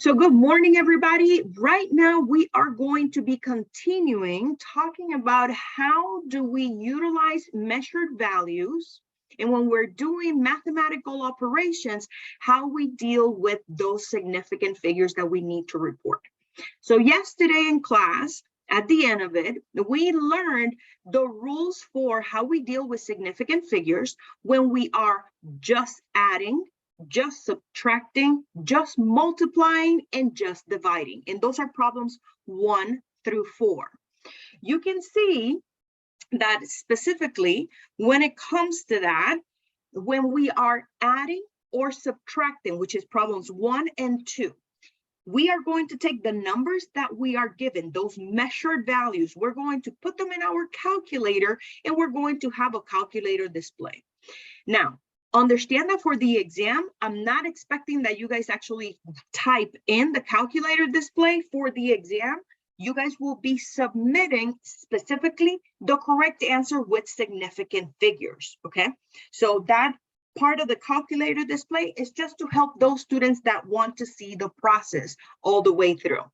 So good morning, everybody. Right now, we are going to be continuing talking about how do we utilize measured values, and when we're doing mathematical operations, how we deal with those significant figures that we need to report. So yesterday in class, at the end of it, we learned the rules for how we deal with significant figures when we are just adding, just subtracting, just multiplying, and just dividing. And those are problems 1 through 4. You can see that specifically when it comes to that, when we are adding or subtracting, which is problems 1 and 2, we are going to take the numbers that we are given, those measured values, we're going to put them in our calculator, and we're going to have a calculator display. Now, understand that for the exam, I'm not expecting that you guys actually type in the calculator display for the exam. You guys will be submitting specifically the correct answer with significant figures, okay? So that part of the calculator display is just to help those students that want to see the process all the way through.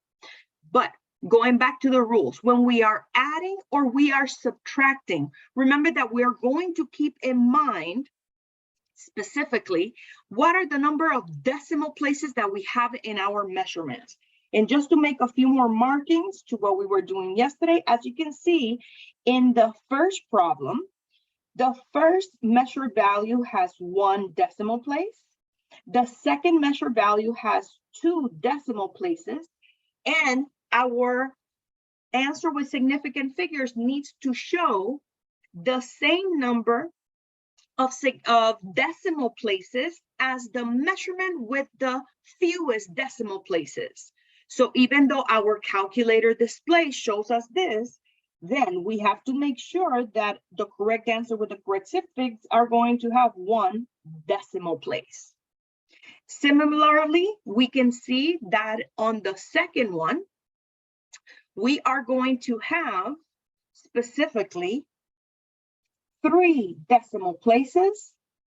But going back to the rules, when we are adding or we are subtracting, remember that we're going to keep in mind specifically what are the number of decimal places that we have in our measurements. And just to make a few more markings to what we were doing yesterday, as you can see in the first problem, the first measured value has 1 decimal place. The second measured value has 2 decimal places. And our answer with significant figures needs to show the same number of decimal places as the measurement with the fewest decimal places. So even though our calculator display shows us this, then we have to make sure that the correct answer with the correct significs are going to have 1 decimal place. Similarly, we can see that on the second one, we are going to have specifically 3 decimal places.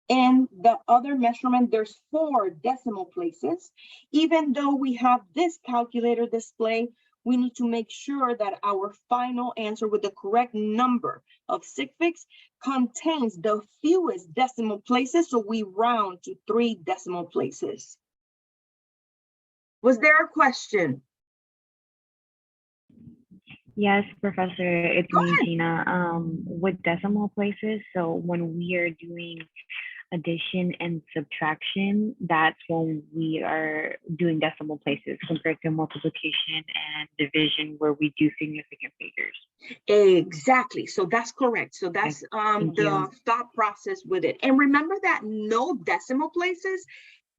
In the other measurement, there's 4 decimal places. Even though we have this calculator display, we need to make sure that our final answer with the correct number of significs contains the fewest decimal places, so we round to 3 decimal places. Was there a question? Yes, Professor, it's me, Gina. With decimal places, so when we are doing addition and subtraction, that's when we are doing decimal places compared to multiplication and division where we do significant figures. Exactly. So that's correct. So that's the thought process with it. And remember that no decimal places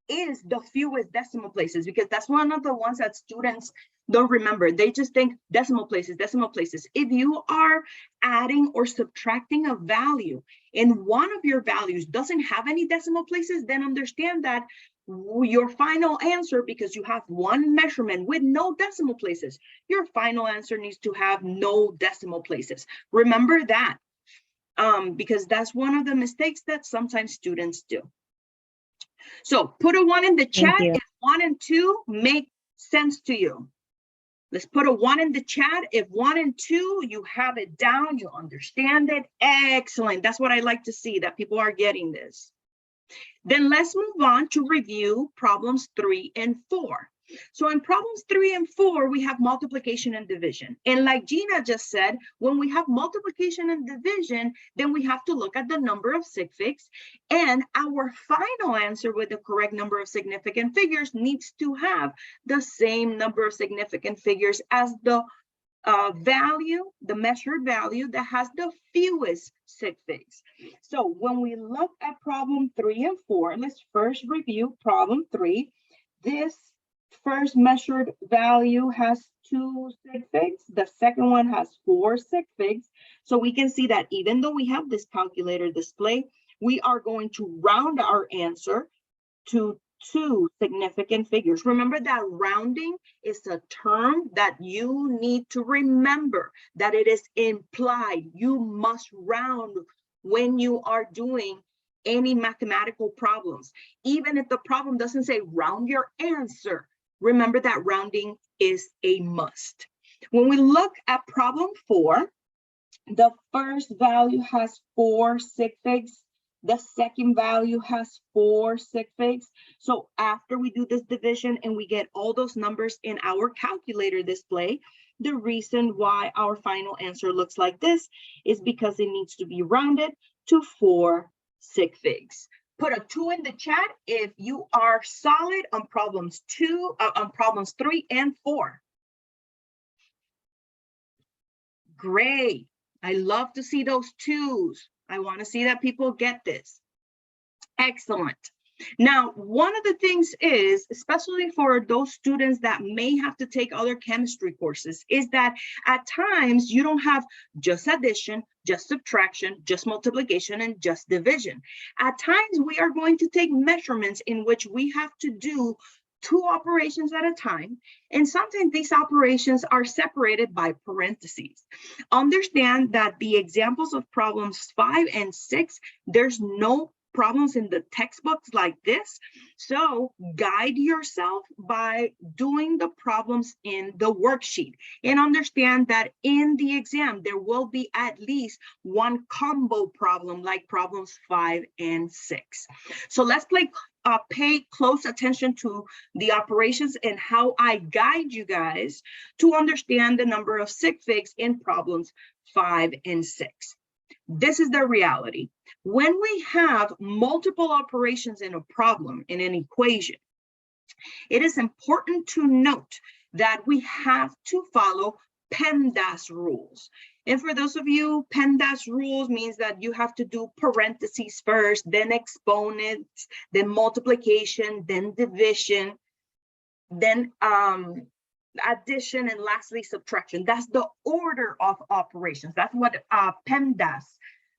is the fewest decimal places, because that's one of the ones that students don't remember. They just think decimal places, decimal places. If you are adding or subtracting a value and one of your values doesn't have any decimal places, then understand that your final answer, because you have one measurement with no decimal places, your final answer needs to have no decimal places. Remember that, because that's one of the mistakes that sometimes students do. So put a 1 in the chat if 1 and 2 make sense to you. Let's put a 1 in the chat if 1 and 2, you have it down, you understand it. Excellent. That's what I like to see, that people are getting this. Then let's move on to review problems 3 and 4. So in problems 3 and 4, we have multiplication and division. And like Gina just said, when we have multiplication and division, then we have to look at the number of significs, and our final answer with the correct number of significant figures needs to have the same number of significant figures as the value, the measured value that has the fewest significs. So when we look at problem 3 and 4, let's first review problem 3. This first measured value has 2 significs. The second one has 4 significs. So we can see that even though we have this calculator display, we are going to round our answer to 2 significant figures. Remember that rounding is a term that you need to remember, that it is implied. You must round when you are doing any mathematical problems. Even if the problem doesn't say round your answer, remember that rounding is a must. When we look at problem 4, the first value has 4 sig figs. The second value has 4 sig figs. So after we do this division and we get all those numbers in our calculator display, the reason why our final answer looks like this is because it needs to be rounded to 4 sig figs. Put a 2 in the chat if you are solid on problems 3 and 4. Great. I love to see those 2s. I want to see that people get this. Excellent. Now, one of the things is, especially for those students that may have to take other chemistry courses, is that at times you don't have just addition, just subtraction, just multiplication, and just division. At times we are going to take measurements in which we have to do 2 operations at a time, and sometimes these operations are separated by parentheses. Understand that the examples of problems 5 and 6, there's no problems in the textbooks like this, so guide yourself by doing the problems in the worksheet, and understand that in the exam there will be at least one combo problem like problems 5 and 6. So let's pay close attention to the operations and how I guide you guys to understand the number of sig figs in problems 5 and 6. This is the reality. When we have multiple operations in a problem, in an equation, it is important to note that we have to follow PEMDAS rules. And for those of you, PEMDAS rules means that you have to do parentheses first, then exponents, then multiplication, then division, then addition, and lastly subtraction. That's the order of operations. That's what PEMDAS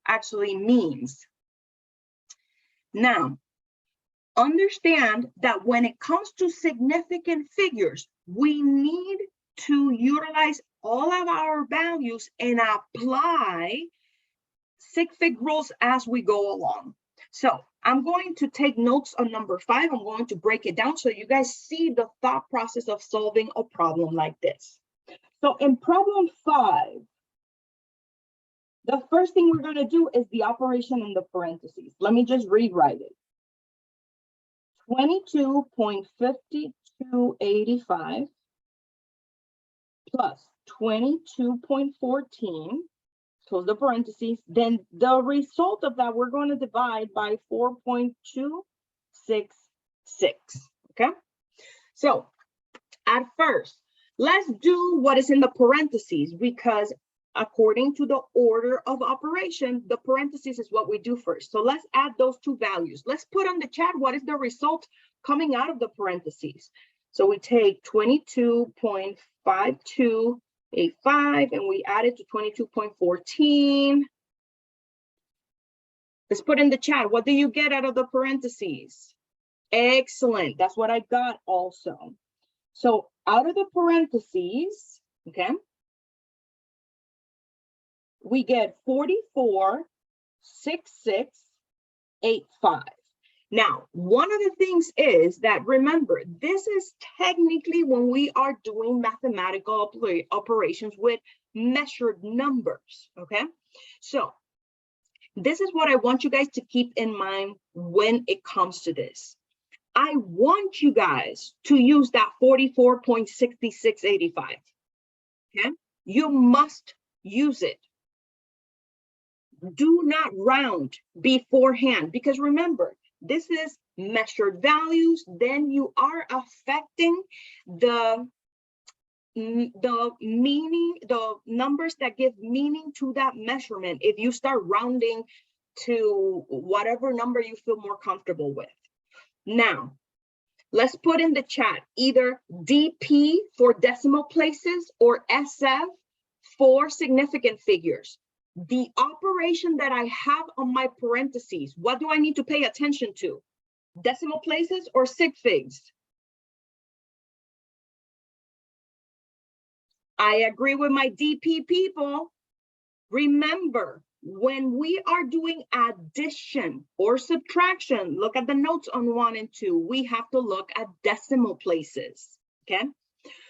actually means. Now, understand that when it comes to significant figures, we need to utilize all of our values and apply sig fig rules as we go along. So I'm going to take notes on number 5. I'm going to break it down so you guys see the thought process of solving a problem like this. So in problem 5, the first thing we're going to do is the operation in the parentheses. Let me just rewrite it. 22.5285 plus 22.14, close the parentheses, then the result of that we're going to divide by 4.266, okay? So at first, let's do what is in the parentheses, because according to the order of operation, the parentheses is what we do first. So let's add those 2 values. Let's put on the chat what is the result coming out of the parentheses. So we take 22.5285 and we add it to 22.14. Let's put in the chat, what do you get out of the parentheses? Excellent, that's what I got also. So out of the parentheses, okay, we get 44.6685. Now, one of the things is that, remember, this is technically when we are doing mathematical operations with measured numbers, okay? So this is what I want you guys to keep in mind when it comes to this. I want you guys to use that 44.6685, okay? You must use it. Do not round beforehand, because remember, this is measured values. Then you are affecting the meaning, the numbers that give meaning to that measurement if you start rounding to whatever number you feel more comfortable with. Now, let's put in the chat either DP for decimal places or SF for significant figures. The operation that I have on my parentheses, what do I need to pay attention to? Decimal places or sig figs? I agree with my DP people. Remember, when we are doing addition or subtraction, look at the notes on 1 and 2. We have to look at decimal places, okay?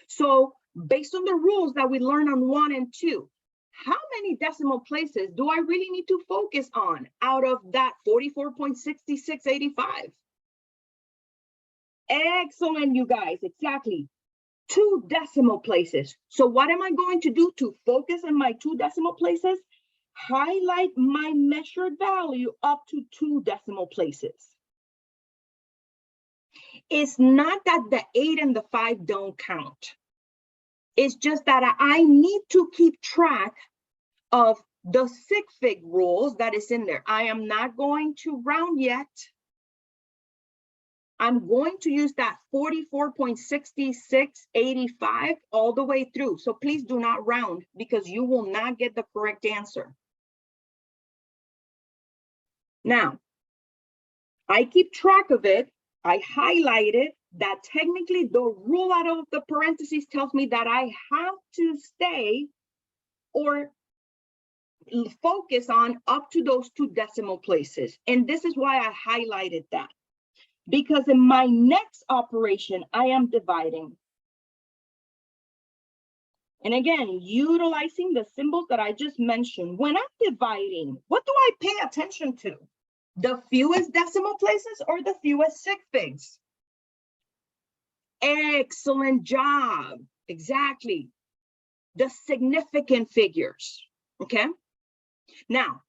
So based on the rules that we learned on 1 and 2, how many decimal places do I really need to focus on out of that 44.6685? Excellent, you guys, exactly. 2 decimal places. So what am I going to do to focus on my 2 decimal places? Highlight my measured value up to 2 decimal places. It's not that the 8 and the 5 don't count. It's just that I need to keep track of the sig fig rules that is in there. I am not going to round yet. I'm going to use that 44.6685 all the way through. So please do not round because you will not get the correct answer. Now, I keep track of it. I highlight it that technically the rule out of the parentheses tells me that I have to stay or focus on up to those 2 decimal places. And this is why I highlighted that. Because in my next operation, I am dividing. And again, utilizing the symbols that I just mentioned. When I'm dividing, what do I pay attention to? The fewest decimal places or the fewest sig figs? Excellent job. Exactly. The significant figures. Okay. Now,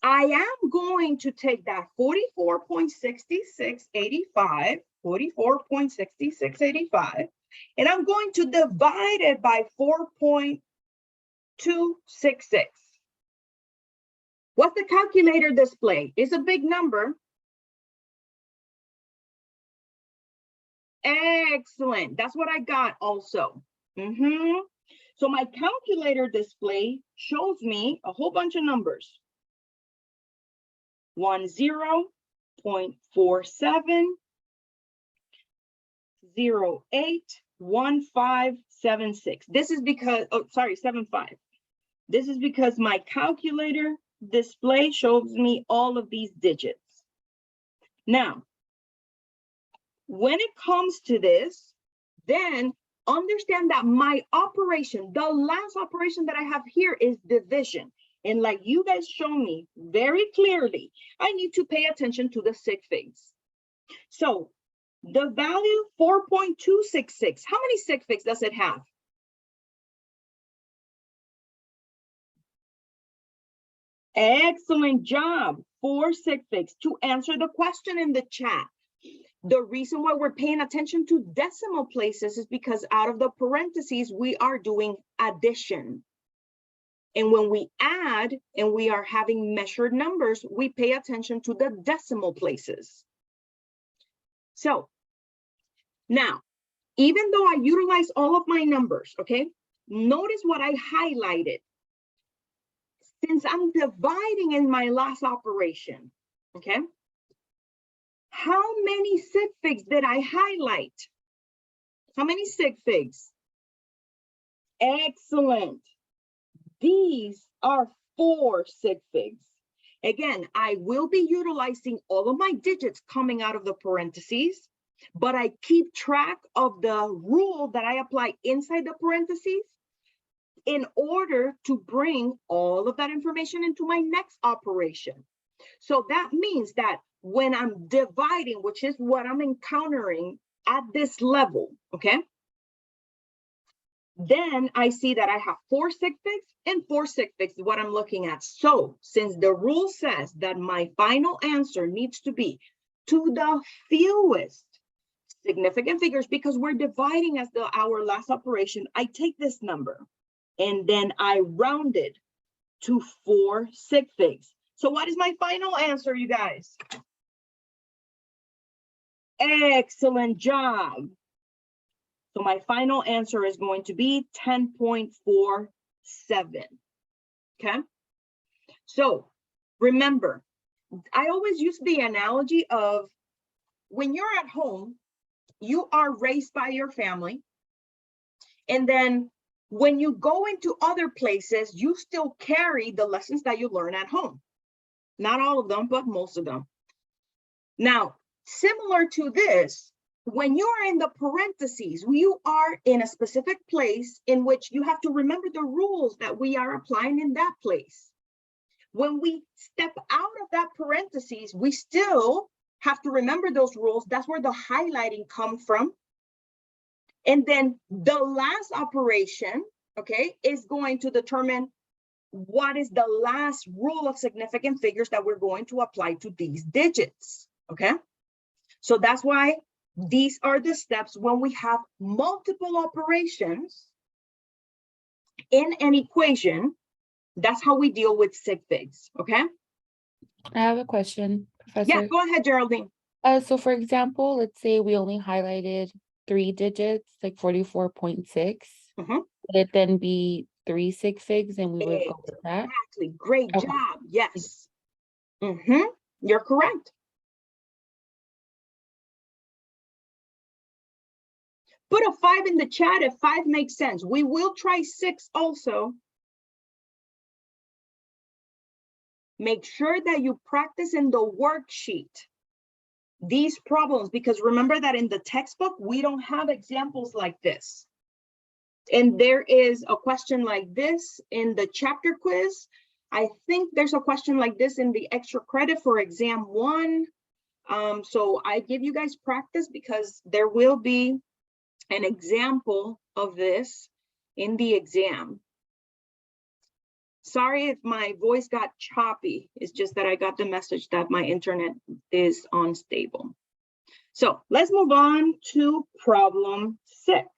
I am going to take that 44.6685, 44.6685, and I'm going to divide it by 4.266. What's the calculator display? It's a big number. Excellent. That's what I got also. So my calculator display shows me a whole bunch of numbers. 10.47081576. This is because, oh, sorry, 75. This is because my calculator display shows me all of these digits. Now, when it comes to this, then understand that my operation, the last operation that I have here is division. And like you guys show me very clearly, I need to pay attention to the sig figs. So the value 4.266, how many sig figs does it have? Excellent job, 4 sig figs. To answer the question in the chat, the reason why we're paying attention to decimal places is because out of the parentheses, we are doing addition. And when we add and we are having measured numbers, we pay attention to the decimal places. So now, even though I utilize all of my numbers, okay, notice what I highlighted. Since I'm dividing in my last operation, okay, how many sig figs did I highlight? How many sig figs? Excellent. These are 4 sig figs. Again, I will be utilizing all of my digits coming out of the parentheses, but I keep track of the rule that I apply inside the parentheses in order to bring all of that information into my next operation. So that means that when I'm dividing, which is what I'm encountering at this level, okay? Then I see that I have 4 sig figs and 4 sig figs is what I'm looking at. So since the rule says that my final answer needs to be to the fewest significant figures, because we're dividing as our last operation, I take this number and then I round it to 4 sig figs. So what is my final answer, you guys? Excellent job. So my final answer is going to be 10.47, okay? So remember, I always use the analogy of when you're at home, you are raised by your family. And then when you go into other places, you still carry the lessons that you learn at home. Not all of them, but most of them. Now, similar to this, when you are in the parentheses, you are in a specific place in which you have to remember the rules that we are applying in that place. When we step out of that parentheses, we still have to remember those rules. That's where the highlighting comes from. And then the last operation, okay, is going to determine what is the last rule of significant figures that we're going to apply to these digits, okay? So that's why these are the steps when we have multiple operations in an equation. That's how we deal with sig figs, okay? I have a question, Professor. Yeah, go ahead, Geraldine. So for example, let's say we only highlighted 3 digits, like 44.6. Mhm. Would it then be 3 sig figs and we would go with that? Exactly, great Okay. job, yes. You're correct. Put a 5 in the chat if 5 makes sense. We will try 6 also. Make sure that you practice in the worksheet these problems, because remember that in the textbook, we don't have examples like this. And there is a question like this in the chapter quiz. I think there's a question like this in the extra credit for exam 1. So I give you guys practice because there will be an example of this in the exam. Sorry if my voice got choppy. It's just that I got the message that my internet is unstable. So let's move on to problem 6.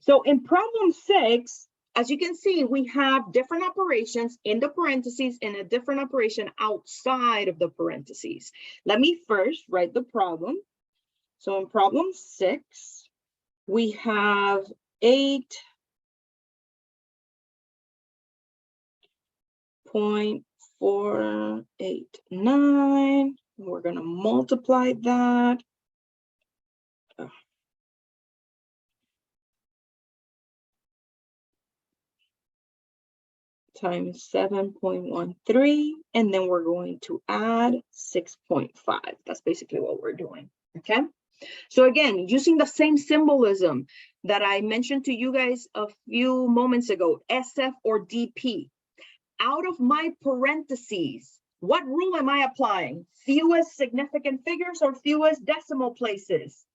So in problem 6, as you can see, we have different operations in the parentheses and a different operation outside of the parentheses. Let me first write the problem. So in problem 6, we have 8.489. We're going to multiply that. Times 7.13, and then we're going to add 6.5. That's basically what we're doing, okay? So again, using the same symbolism that I mentioned to you guys a few moments ago, SF or DP. Out of my parentheses, what rule am I applying? Fewest significant figures or fewest decimal places?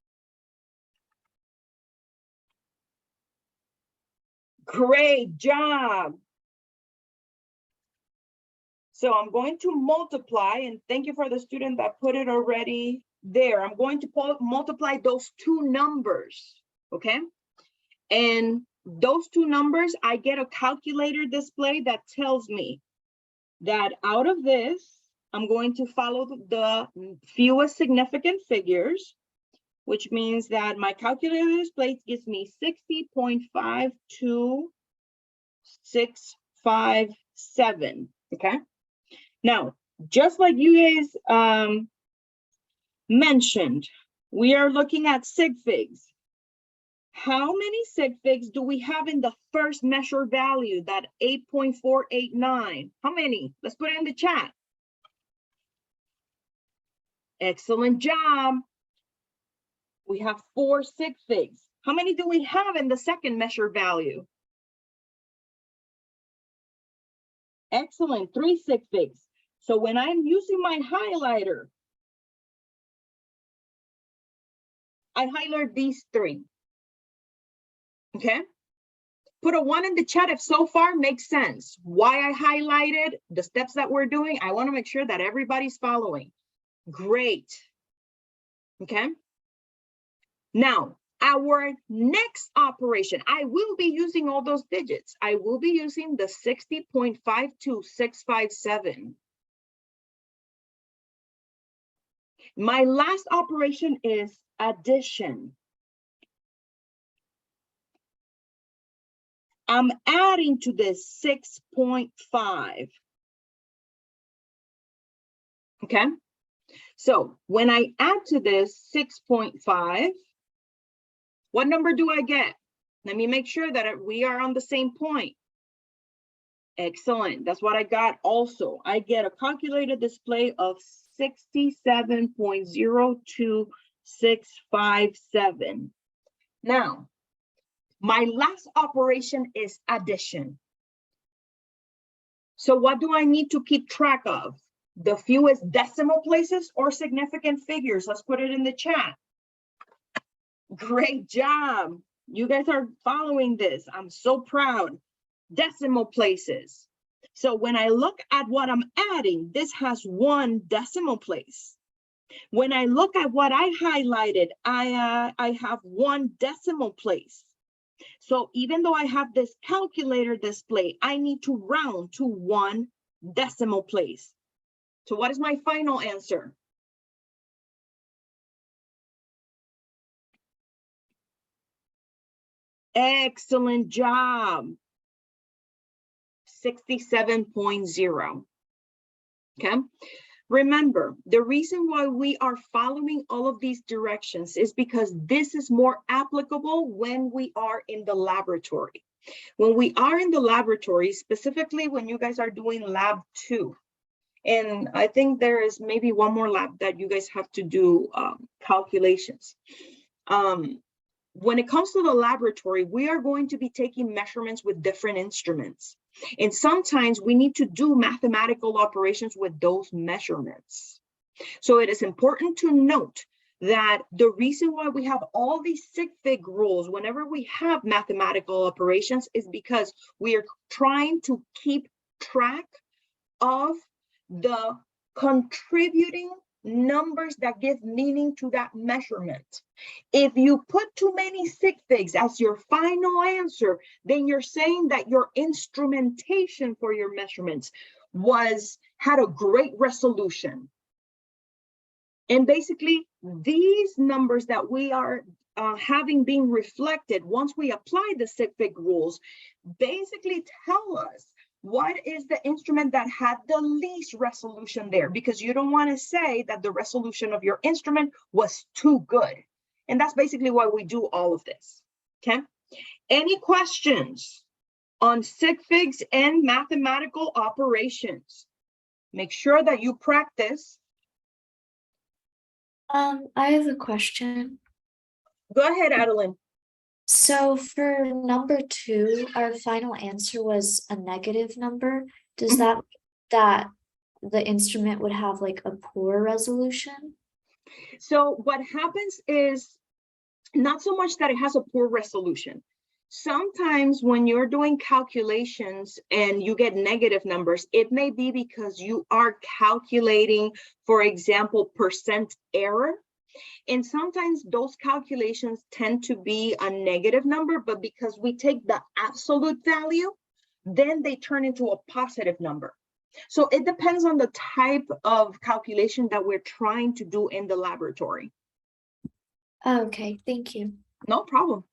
Great job. So I'm going to multiply, and thank you for the student that put it already there. I'm going to multiply those two numbers, okay? And those two numbers, I get a calculator display that tells me that out of this, I'm going to follow the fewest significant figures, which means that my calculator display gives me 60.52657, okay? Now, just like you guys mentioned, we are looking at sig figs. How many sig figs do we have in the first measured value, that 8.489? How many? Let's put it in the chat. Excellent job. We have 4 sig figs. How many do we have in the second measured value? Excellent, 3 sig figs. So when I'm using my highlighter, I highlight these 3. Okay? Put a 1 in the chat if so far makes sense. Why I highlighted the steps that we're doing. I want to make sure that everybody's following. Great. Okay? Now, our next operation, I will be using all those digits. I will be using the 60.52657. My last operation is addition. I'm adding to this 6.5. Okay? So when I add to this 6.5, what number do I get? Let me make sure that we are on the same point. Excellent. That's what I got also. I get a calculated display of 67.02657. Now, my last operation is addition. So what do I need to keep track of? The fewest decimal places or significant figures? Let's put it in the chat. Great job. You guys are following this. I'm so proud. Decimal places. So when I look at what I'm adding, this has 1 decimal place. When I look at what I highlighted, I have 1 decimal place. So even though I have this calculator display, I need to round to 1 decimal place. So what is my final answer? Excellent job. 67.0. Okay. Remember, the reason why we are following all of these directions is because this is more applicable when we are in the laboratory. When we are in the laboratory, specifically when you guys are doing lab 2, and I think there is maybe one more lab that you guys have to do calculations. When it comes to the laboratory, we are going to be taking measurements with different instruments. And sometimes we need to do mathematical operations with those measurements. So it is important to note that the reason why we have all these sig fig rules whenever we have mathematical operations is because we are trying to keep track of the contributing numbers that give meaning to that measurement. If you put too many sig figs as your final answer, then you're saying that your instrumentation for your measurements had a great resolution. And basically, these numbers that we are having being reflected once we apply the sig fig rules basically tell us what is the instrument that had the least resolution there, because you don't want to say that the resolution of your instrument was too good. And that's basically why we do all of this. Okay. Any questions on sig figs and mathematical operations? Make sure that you practice. I have a question. Go ahead, Adeline. So for number 2, our final answer was a negative number. Does that mean that the instrument would have like a poor resolution? So what happens is not so much that it has a poor resolution. Sometimes when you're doing calculations and you get negative numbers, it may be because you are calculating, for example, percent error. And sometimes those calculations tend to be a negative number, but because we take the absolute value, then they turn into a positive number. So it depends on the type of calculation that we're trying to do in the laboratory. Okay, thank you. No problem.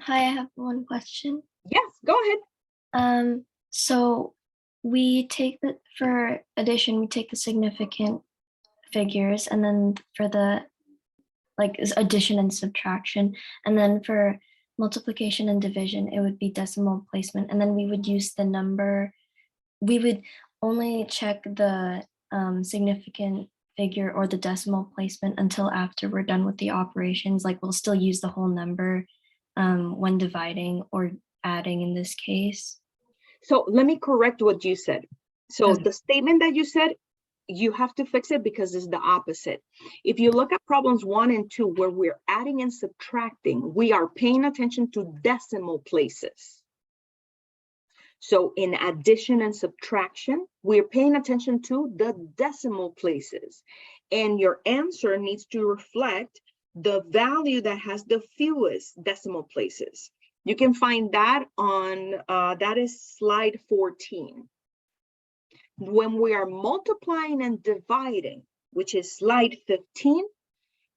Hi, I have one question. Yes, go ahead. So we take for addition, we take the significant figures, and then for the addition and subtraction, and then for multiplication and division, it would be decimal placement, and then we would use the number. We would only check the significant figure or the decimal placement until after we're done with the operations. Like we'll still use the whole number when dividing or adding in this case. So let me correct what you said. So the statement that you said, you have to fix it because it's the opposite. If you look at problems 1 and 2, where we're adding and subtracting, we are paying attention to decimal places. So in addition and subtraction, we're paying attention to the decimal places. And your answer needs to reflect the value that has the fewest decimal places. You can find that on, that is slide 14. When we are multiplying and dividing, which is slide 15,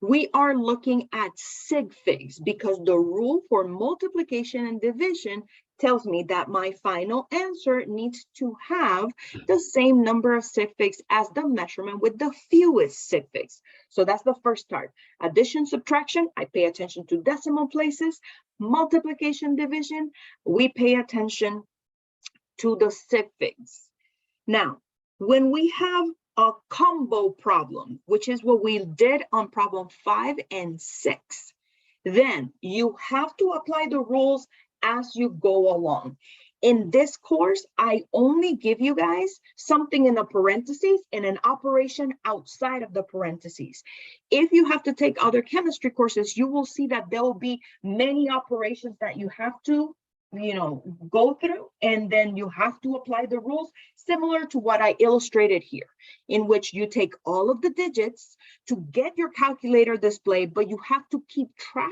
we are looking at sig figs because the rule for multiplication and division tells me that my final answer needs to have the same number of sig figs as the measurement with the fewest sig figs. So that's the first part. Addition, subtraction, I pay attention to decimal places. Multiplication, division, we pay attention to the sig figs. Now, when we have a combo problem, which is what we did on problem 5 and 6, then you have to apply the rules as you go along. In this course, I only give you guys something in the parentheses and an operation outside of the parentheses. If you have to take other chemistry courses, you will see that there will be many operations that you have to, go through, and then you have to apply the rules similar to what I illustrated here, in which you take all of the digits to get your calculator display, but you have to keep track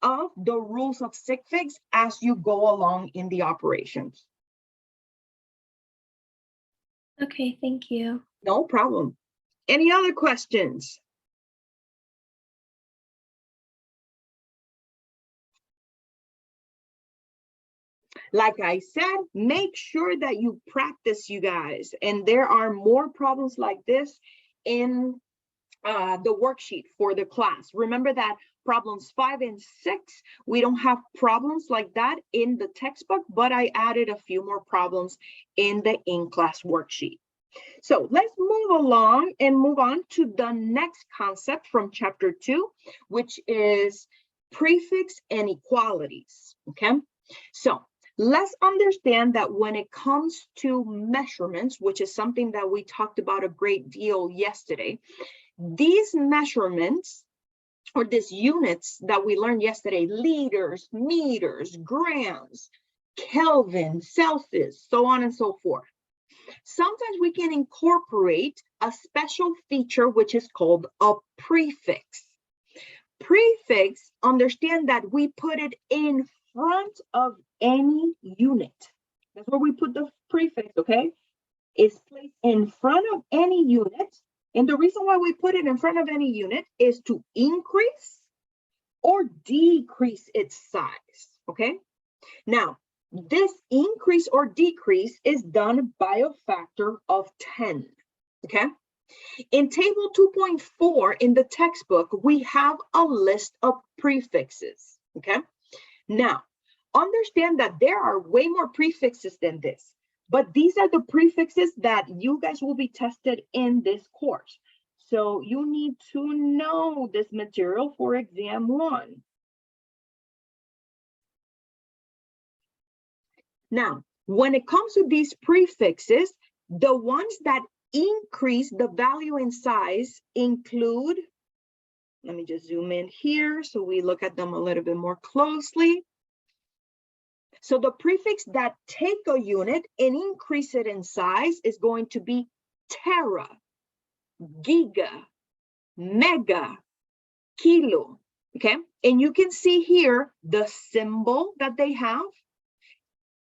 of the rules of sig figs as you go along in the operations. Okay, thank you. No problem. Any other questions? Like I said, make sure that you practice, you guys. And there are more problems like this in the worksheet for the class. Remember that problems 5 and 6, we don't have problems like that in the textbook, but I added a few more problems in the in-class worksheet. So let's move along and move on to the next concept from chapter 2, which is prefix and equalities, okay? So let's understand that when it comes to measurements, which is something that we talked about a great deal yesterday, these measurements, or these units that we learned yesterday, liters, meters, grams, Kelvin, Celsius, so on and so forth. Sometimes we can incorporate a special feature which is called a prefix. Prefix, understand that we put it in front of any unit. That's where we put the prefix, okay? It's placed in front of any unit. And the reason why we put it in front of any unit is to increase or decrease its size, okay? Now, this increase or decrease is done by a factor of 10, okay? In table 2.4 in the textbook, we have a list of prefixes, okay? Now, understand that there are way more prefixes than this, but these are the prefixes that you guys will be tested in this course. So you need to know this material for exam 1. Now, when it comes to these prefixes, the ones that increase the value in size include, let me just zoom in here so we look at them a little bit more closely. So the prefix that take a unit and increase it in size is going to be tera, giga, mega, kilo, okay? And you can see here the symbol that they have.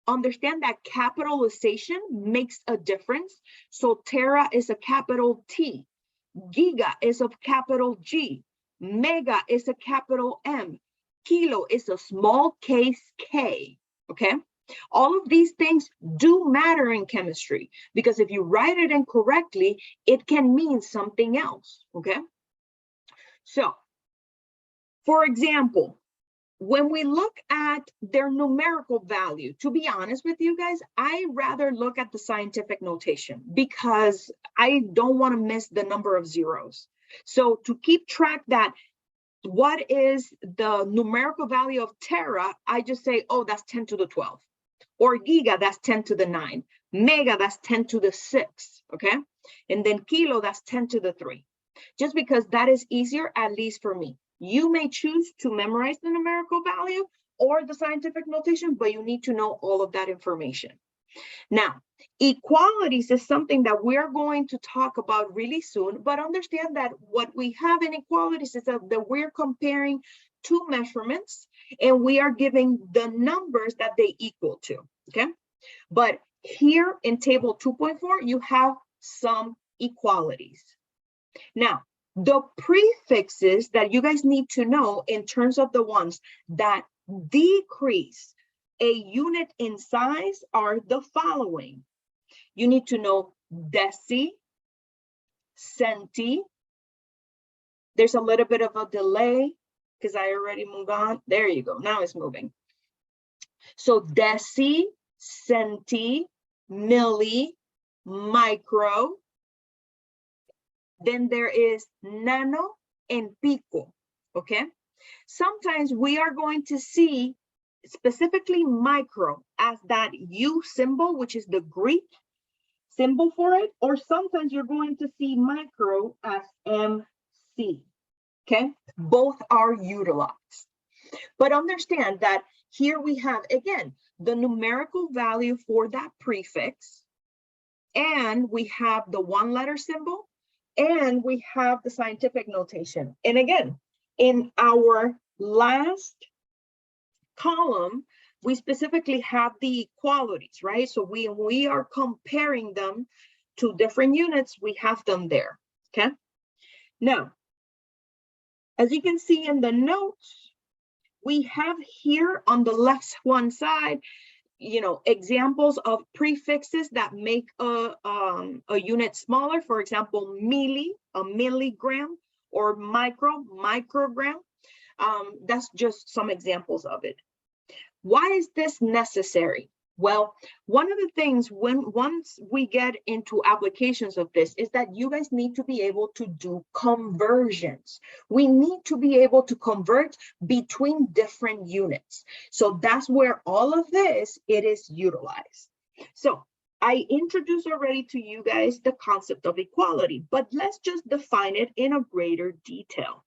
Understand that capitalization makes a difference. So tera is a capital T, giga is a capital G, mega is a capital M, kilo is a small case K, okay? All of these things do matter in chemistry because if you write it incorrectly, it can mean something else, okay? So, for example, when we look at their numerical value, to be honest with you guys, I rather look at the scientific notation because I don't want to miss the number of zeros. So to keep track that what is the numerical value of tera, I just say, oh, that's 10 to the 12. Or giga, that's 10 to the 9. Mega, that's 10 to the 6, okay? And then kilo, that's 10 to the 3. Just because that is easier, at least for me. You may choose to memorize the numerical value or the scientific notation, but you need to know all of that information. Now, equalities is something that we're going to talk about really soon, but understand that what we have in equalities is that we're comparing two measurements and we are giving the numbers that they equal to, okay? But here in table 2.4, you have some equalities. Now, the prefixes that you guys need to know in terms of the ones that decrease a unit in size are the following. You need to know deci, centi. There's a little bit of a delay because I already moved on. There you go. Now it's moving. So deci, centi, milli, micro. Then there is nano and pico, okay? Sometimes we are going to see specifically micro as that U symbol, which is the Greek symbol for it, or sometimes you're going to see micro as MC, okay? Both are utilized. But understand that here we have, again, the numerical value for that prefix, and we have the one-letter symbol, and we have the scientific notation. And again, in our last column, we specifically have the equalities, right? So we are comparing them to different units, we have them there, okay? Now, as you can see in the notes, we have here on the left one side, you know, examples of prefixes that make a unit smaller. For example, milli, a milligram, or microgram. That's just some examples of it. Why is this necessary? Well, one of the things once we get into applications of this is that you guys need to be able to do conversions. We need to be able to convert between different units. So that's where all of this, it is utilized. So I introduced already to you guys the concept of equality, but let's just define it in a greater detail.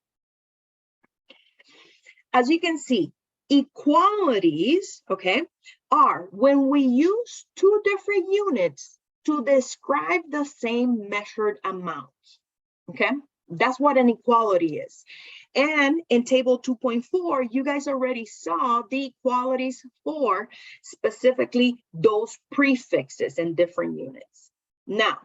As you can see, equalities, okay, are when we use two different units to describe the same measured amount, okay? That's what an equality is. And in table 2.4, you guys already saw the equalities for specifically those prefixes in different units. Now,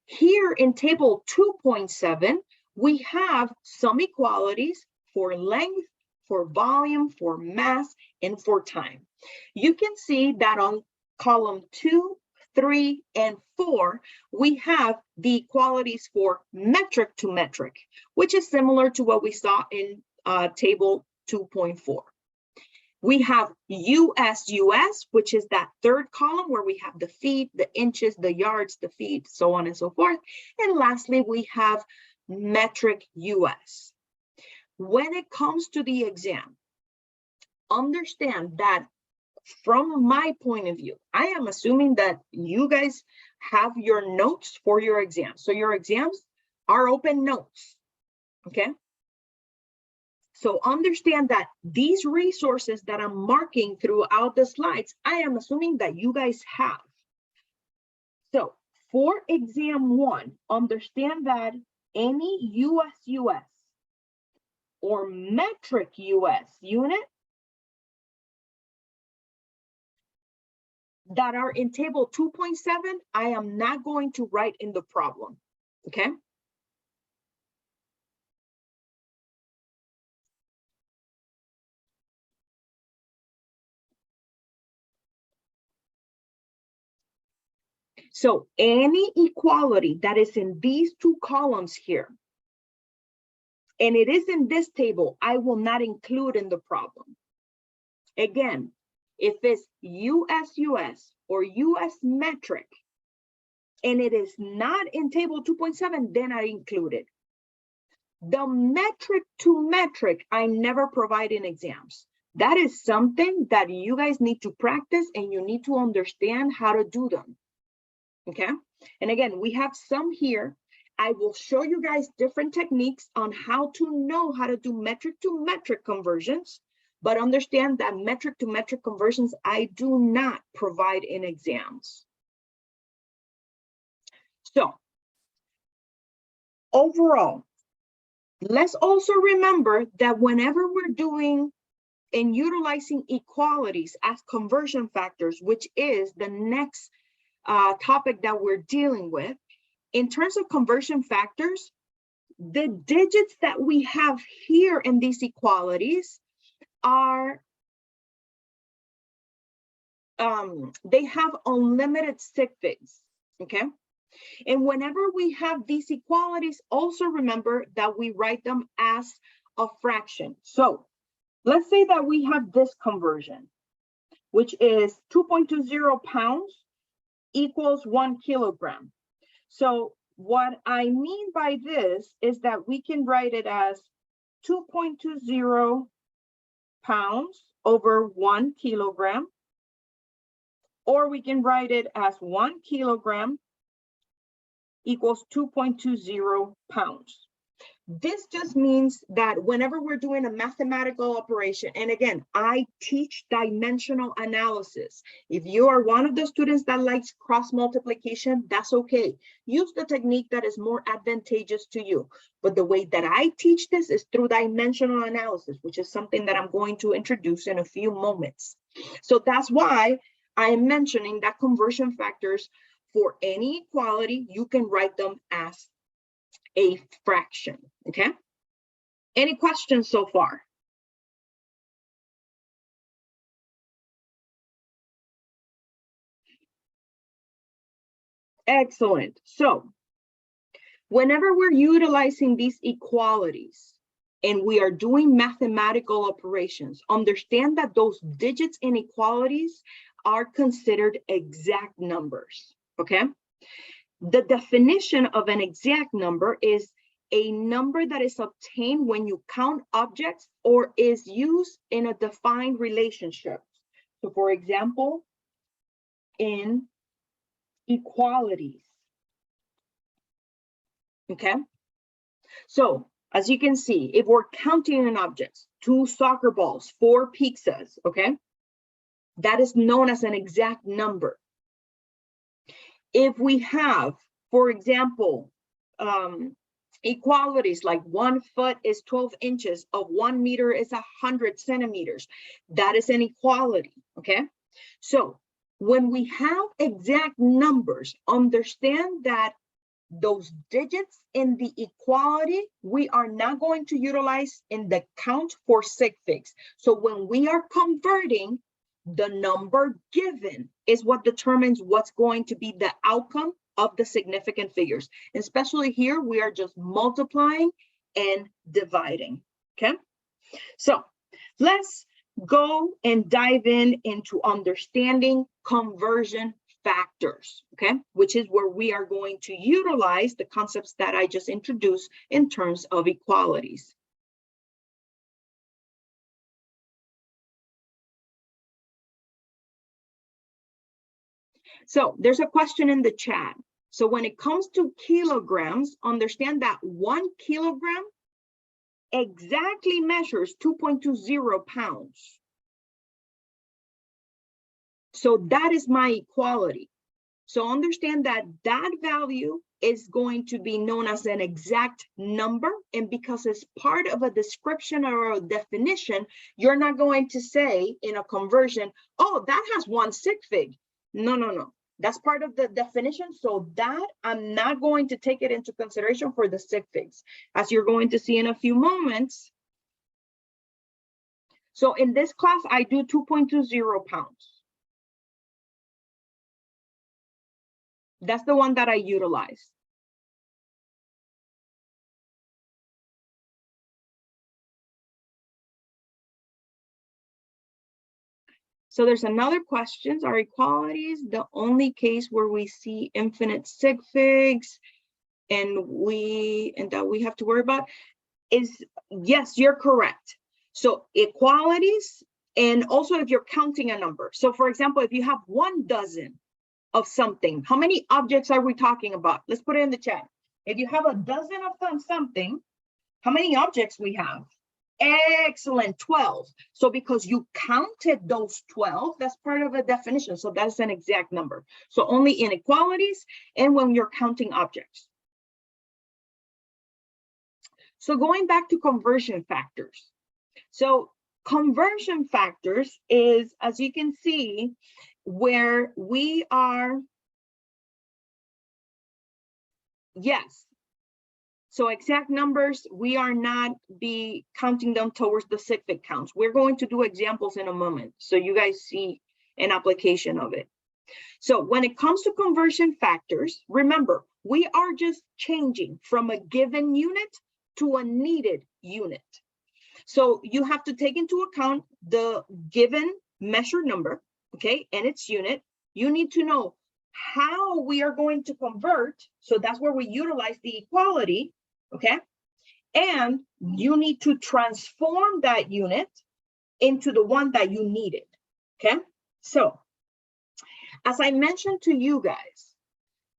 here in table 2.7, we have some equalities for length, for volume, for mass, and for time. You can see that on column 2, 3, and 4, we have the equalities for metric to metric, which is similar to what we saw in table 2.4. We have US, which is that third column where we have the feet, the inches, the yards, the feet, so on and so forth. And lastly, we have metric US. When it comes to the exam, understand that from my point of view, I am assuming that you guys have your notes for your exams. So your exams are open notes, okay? So understand that these resources that I'm marking throughout the slides, I am assuming that you guys have. So for exam 1, understand that any US or metric US unit that are in table 2.7, I am not going to write in the problem, okay? So any equality that is in these two columns here, and it is in this table, I will not include in the problem. Again, if it's US or US metric, and it is not in table 2.7, then I include it. The metric to metric, I never provide in exams. That is something that you guys need to practice and you need to understand how to do them, okay? And again, we have some here. I will show you guys different techniques on how to know how to do metric to metric conversions, but understand that metric to metric conversions, I do not provide in exams. So overall, let's also remember that whenever we're doing and utilizing equalities as conversion factors, which is the next topic that we're dealing with, in terms of conversion factors, the digits that we have here in these equalities are, they have unlimited sig figs, okay? And whenever we have these equalities, also remember that we write them as a fraction. So let's say that we have this conversion, which is 2.20 pounds equals 1 kilogram. So what I mean by this is that we can write it as 2.20 pounds over 1 kilogram, or we can write it as 1 kilogram equals 2.20 pounds. This just means that whenever we're doing a mathematical operation, and again, I teach dimensional analysis. If you are one of the students that likes cross multiplication, that's okay. Use the technique that is more advantageous to you. But the way that I teach this is through dimensional analysis, which is something that I'm going to introduce in a few moments. So that's why I am mentioning that conversion factors for any equality, you can write them as a fraction, okay? Any questions so far? Excellent. So whenever we're utilizing these equalities and we are doing mathematical operations, understand that those digits in equalities are considered exact numbers, okay? The definition of an exact number is a number that is obtained when you count objects or is used in a defined relationship. So for example, in equalities, okay? So as you can see, if we're counting an object, 2 soccer balls, 4 pizzas, okay? That is known as an exact number. If we have, for example, equalities like 1 foot is 12 inches, of 1 meter is 100 centimeters, that is an equality, okay? So when we have exact numbers, understand that those digits in the equality, we are not going to utilize in the count for sig figs. So when we are converting, the number given is what determines what's going to be the outcome of the significant figures. Especially here, we are just multiplying and dividing, okay? So let's go and dive into understanding conversion factors, okay? Which is where we are going to utilize the concepts that I just introduced in terms of equalities. So there's a question in the chat. So when it comes to kilograms, understand that 1 kilogram exactly measures 2.20 pounds. So that is my equality. So understand that that value is going to be known as an exact number. And because it's part of a description or a definition, you're not going to say in a conversion, oh, that has 1 sig fig. No, no, no. That's part of the definition. So that I'm not going to take it into consideration for the sig figs, as you're going to see in a few moments. So in this class, I do 2.20 pounds. That's the one that I utilize. So there's another question. Are equalities the only case where we see infinite sig figs and that we have to worry about? Is yes, you're correct. So equalities, and also if you're counting a number. So for example, if you have 1 dozen of something, how many objects are we talking about? Let's put it in the chat. If you have a dozen of something, how many objects we have? Excellent, 12. So because you counted those 12, that's part of a definition. So that's an exact number. So only inequalities and when you're counting objects. So going back to conversion factors. So conversion factors is, as you can see, where we are, yes. So exact numbers, we are not be counting them towards the sig fig counts. We're going to do examples in a moment, so you guys see an application of it. So when it comes to conversion factors, remember, we are just changing from a given unit to a needed unit. So you have to take into account the given measured number, okay, and its unit. You need to know how we are going to convert. So that's where we utilize the equality, okay? And you need to transform that unit into the one that you needed, okay? So as I mentioned to you guys,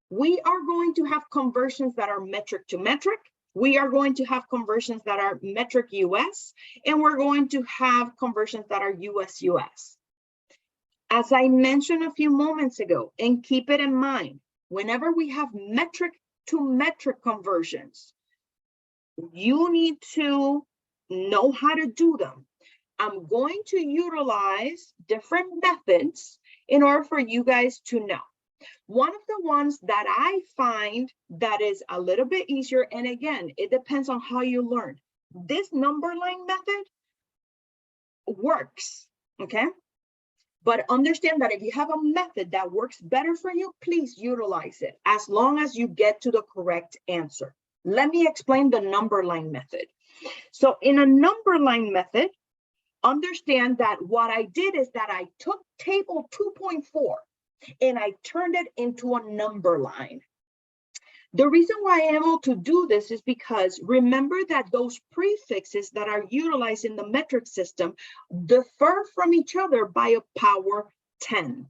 we are going to have conversions that are metric to metric. We are going to have conversions that are metric US, and we're going to have conversions that are US. As I mentioned a few moments ago, and keep it in mind, whenever we have metric to metric conversions, you need to know how to do them. I'm going to utilize different methods in order for you guys to know. One of the ones that I find that is a little bit easier, and again, it depends on how you learn. This number line method works, okay? But understand that if you have a method that works better for you, please utilize it as long as you get to the correct answer. Let me explain the number line method. So in a number line method, understand that what I did is that I took table 2.4 and I turned it into a number line. The reason why I am able to do this is because remember that those prefixes that are utilized in the metric system differ from each other by a power 10.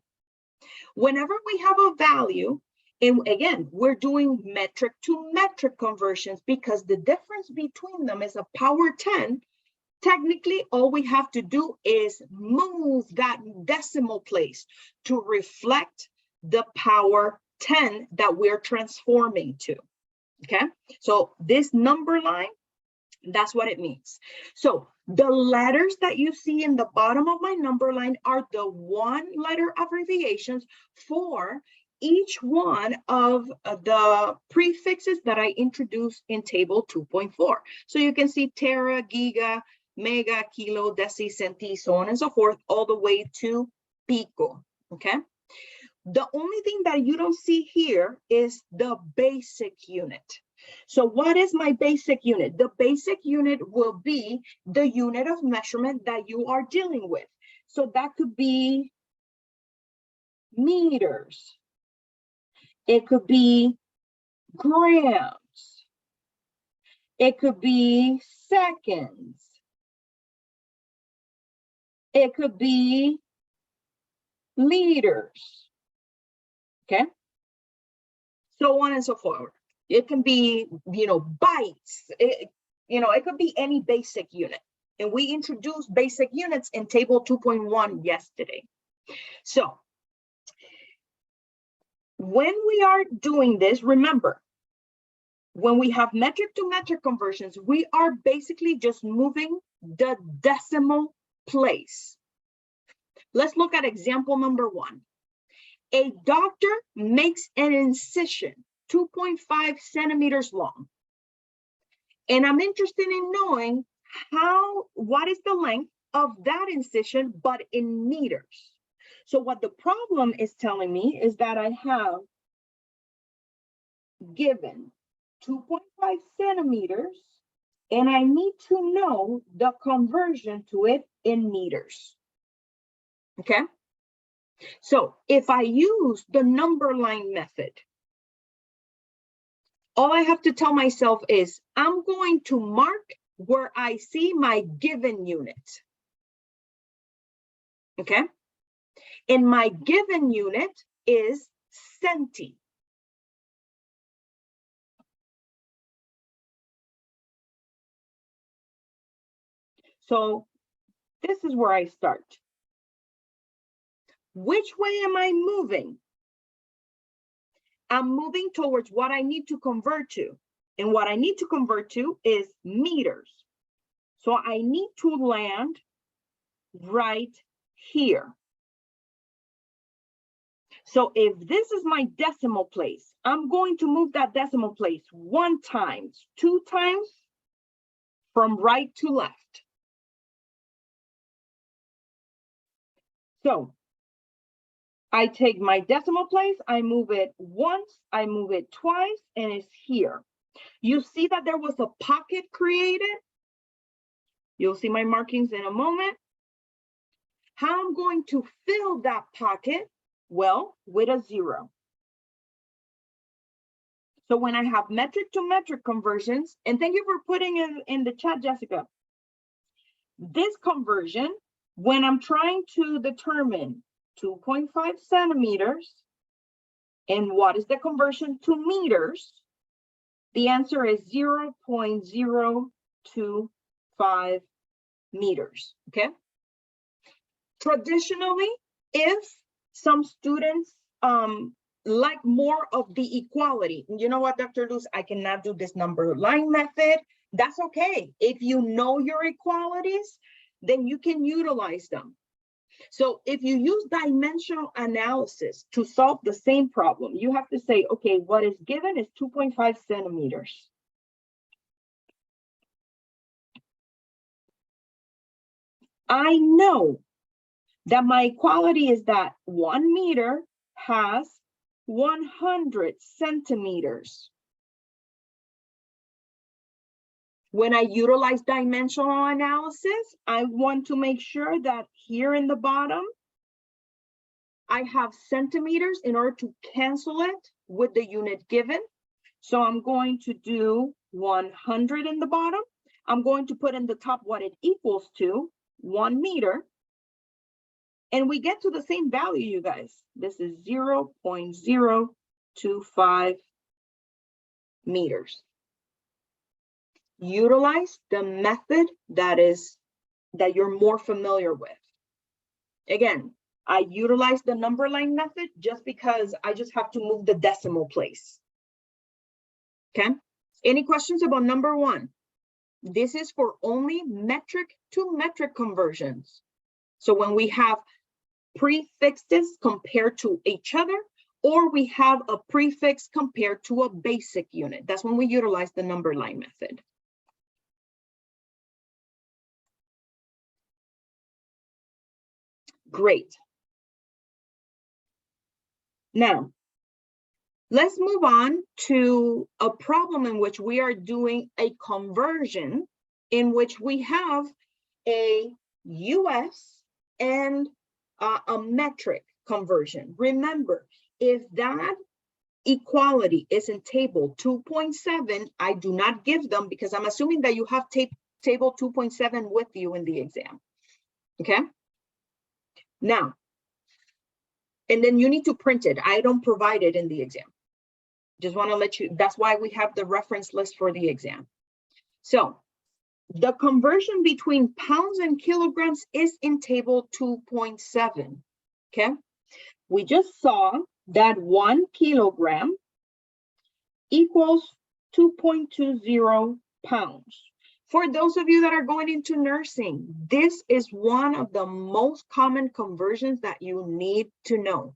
Whenever we have a value, and again, we're doing metric to metric conversions because the difference between them is a power 10, technically all we have to do is move that decimal place to reflect the power 10 that we're transforming to, okay? So this number line, that's what it means. So the letters that you see in the bottom of my number line are the one letter abbreviations for each one of the prefixes that I introduced in table 2.4. So you can see tera, giga, mega, kilo, deci, centi, so on and so forth, all the way to pico, okay? The only thing that you don't see here is the basic unit. So what is my basic unit? The basic unit will be the unit of measurement that you are dealing with. So that could be meters. It could be grams. It could be seconds. It could be liters. Okay, so on and so forth. It can be, bytes. It could be any basic unit. And we introduced basic units in table 2.1 yesterday. So when we are doing this, remember, when we have metric to metric conversions, we are basically just moving the decimal place. Let's look at example number 1. A doctor makes an incision 2.5 centimeters long. And I'm interested in knowing what is the length of that incision, but in meters. So what the problem is telling me is that I have given 2.5 centimeters, and I need to know the conversion to it in meters. Okay? So if I use the number line method, all I have to tell myself is I'm going to mark where I see my given unit. Okay? And my given unit is centi. So this is where I start. Which way am I moving? I'm moving towards what I need to convert to. And what I need to convert to is meters. So I need to land right here. So if this is my decimal place, I'm going to move that decimal place 1 times, 2 times, from right to left. So I take my decimal place, I move it once, I move it twice, and it's here. You see that there was a pocket created? You'll see my markings in a moment. How I'm going to fill that pocket? Well, with a 0. So when I have metric to metric conversions, and thank you for putting in the chat, Jessica, this conversion, when I'm trying to determine 2.5 centimeters, and what is the conversion to meters? The answer is 0.025 meters, okay? Traditionally, if some students like more of the equality, you know what, Dr. Luz, I cannot do this number line method. That's okay. If you know your equalities, then you can utilize them. So if you use dimensional analysis to solve the same problem, you have to say, okay, what is given is 2.5 centimeters. I know that my equality is that 1 meter has 100 centimeters. When I utilize dimensional analysis, I want to make sure that here in the bottom, I have centimeters in order to cancel it with the unit given. So I'm going to do 100 in the bottom. I'm going to put in the top what it equals to, 1 meter. And we get to the same value, you guys. This is 0.025 meters. Utilize the method that you're more familiar with. Again, I utilize the number line method just because I just have to move the decimal place. Okay, any questions about number 1? This is for only metric to metric conversions. So when we have prefixes compared to each other, or we have a prefix compared to a basic unit, that's when we utilize the number line method. Great. Now, let's move on to a problem in which we are doing a conversion in which we have a US and a metric conversion. Remember, if that equality is in table 2.7, I do not give them because I'm assuming that you have table 2.7 with you in the exam, okay? Now, and then you need to print it. I don't provide it in the exam. Just want to let you, that's why we have the reference list for the exam. So the conversion between pounds and kilograms is in table 2.7, okay? We just saw that 1 kilogram equals 2.20 pounds. For those of you that are going into nursing, this is one of the most common conversions that you need to know,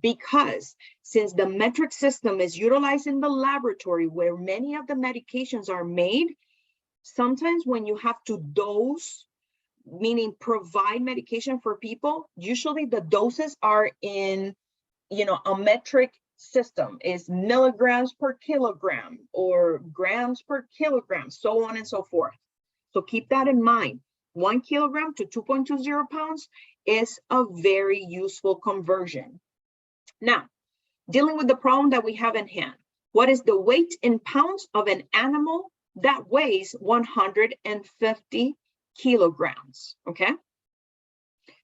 because since the metric system is utilized in the laboratory where many of the medications are made, sometimes when you have to dose, meaning provide medication for people, usually the doses are in, a metric system is milligrams per kilogram or grams per kilogram, so on and so forth. So keep that in mind. 1 kilogram to 2.20 pounds is a very useful conversion. Now, dealing with the problem that we have in hand, what is the weight in pounds of an animal that weighs 150 kilograms? Okay,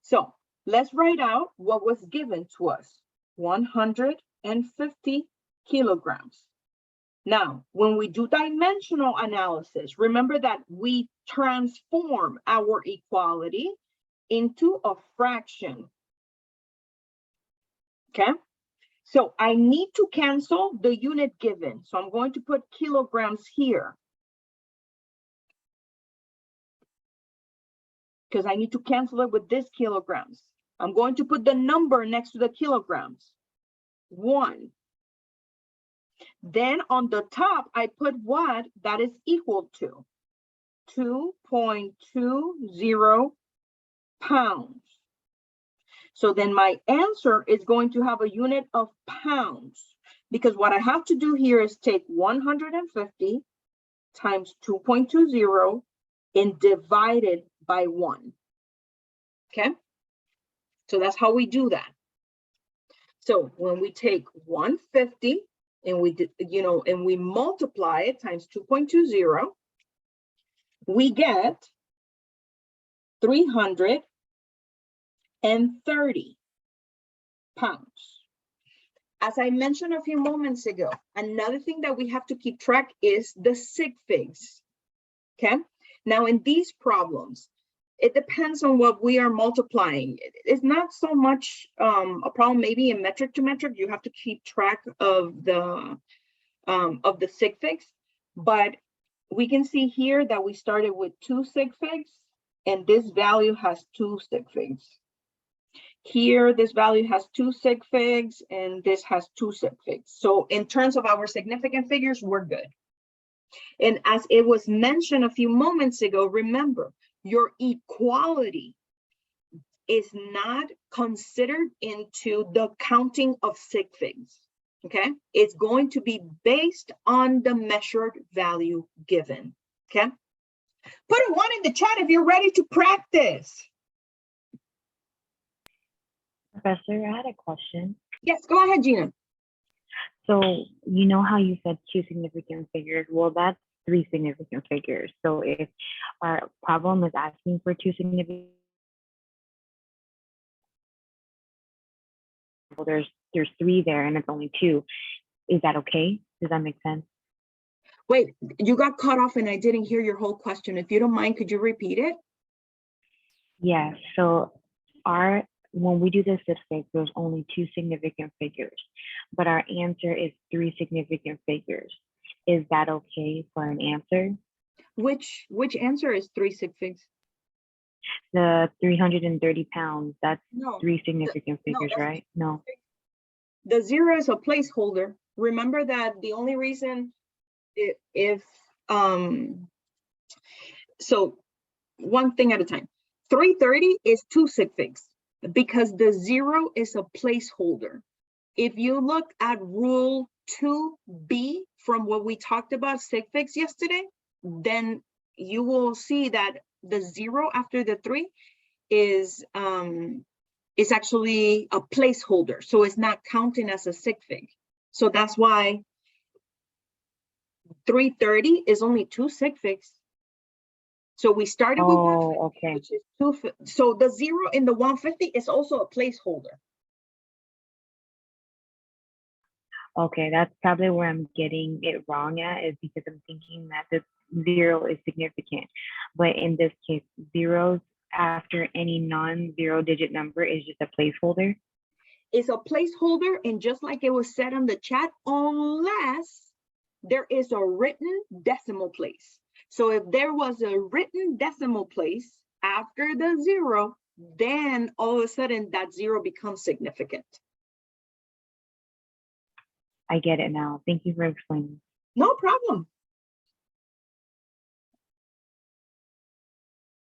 so let's write out what was given to us, 150 kilograms. Now, when we do dimensional analysis, remember that we transform our equality into a fraction. Okay, so I need to cancel the unit given. So I'm going to put kilograms here, because I need to cancel it with this kilograms. I'm going to put the number next to the kilograms, 1. Then on the top, I put what that is equal to, 2.20 pounds. So then my answer is going to have a unit of pounds, because what I have to do here is take 150 times 2.20 and divide it by 1. Okay, so that's how we do that. So when we take 150 and we did, and we multiply it times 2.20, we get 330 pounds. As I mentioned a few moments ago, another thing that we have to keep track is the sig figs. Okay. Now in these problems, it depends on what we are multiplying. It's not so much a problem maybe in metric to metric. You have to keep track of the sig figs, but we can see here that we started with 2 sig figs, and this value has 2 sig figs. Here, this value has 2 sig figs, and this has 2 sig figs. So in terms of our significant figures, we're good. And as it was mentioned a few moments ago, remember, your equality is not considered into the counting of sig figs, okay? It's going to be based on the measured value given, okay? Put a 1 in the chat if you're ready to practice. Professor, I had a question. Yes, go ahead, Gina. So you know how you said 2 significant figures? Well, that's 3 significant figures. So if our problem is asking for 2 significant, well, there's 3 there and it's only 2. Is that okay? Does that make sense? Wait, you got cut off and I didn't hear your whole question. If you don't mind, could you repeat it? Yeah. So when we do the statistics, there's only 2 significant figures, but our answer is 3 significant figures. Is that okay for an answer? Which answer is 3 sig figs? The 330 pounds, that's No, 3 significant figures, that's right? No. the 0 is a placeholder. Remember that the only reason so one thing at a time. 330 is 2 sig figs because the 0 is a placeholder. If you look at rule 2B from what we talked about sig figs yesterday, then you will see that the 0 after the 3 is actually a placeholder. So it's not counting as a sig fig. So that's why 330 is only 2 sig figs. So we started with 150, okay. which is 250. So the 0 in the 150 is also a placeholder. Okay, that's probably where I'm getting it wrong at, is because I'm thinking that the 0 is significant. But in this case, zeros after any non-zero digit number is just a placeholder. It's a placeholder, and just like it was said on the chat, unless there is a written decimal place. So if there was a written decimal place after the 0, then all of a sudden that 0 becomes significant. I get it now. Thank you for explaining. No problem.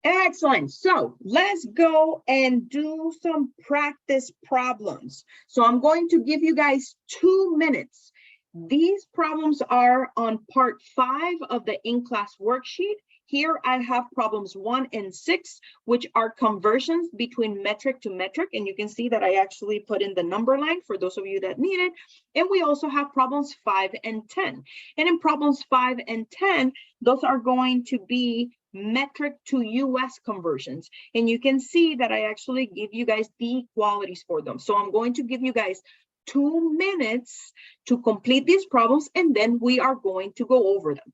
Excellent. So let's go and do some practice problems. So I'm going to give you guys 2 minutes. These problems are on part 5 of the in-class worksheet. Here I have problems 1 and 6, which are conversions between metric to metric. And you can see that I actually put in the number line for those of you that need it. And we also have problems 5 and 10. And in problems 5 and 10, those are going to be metric to US conversions. And you can see that I actually give you guys the equalities for them. So I'm going to give you guys 2 minutes to complete these problems, and then we are going to go over them.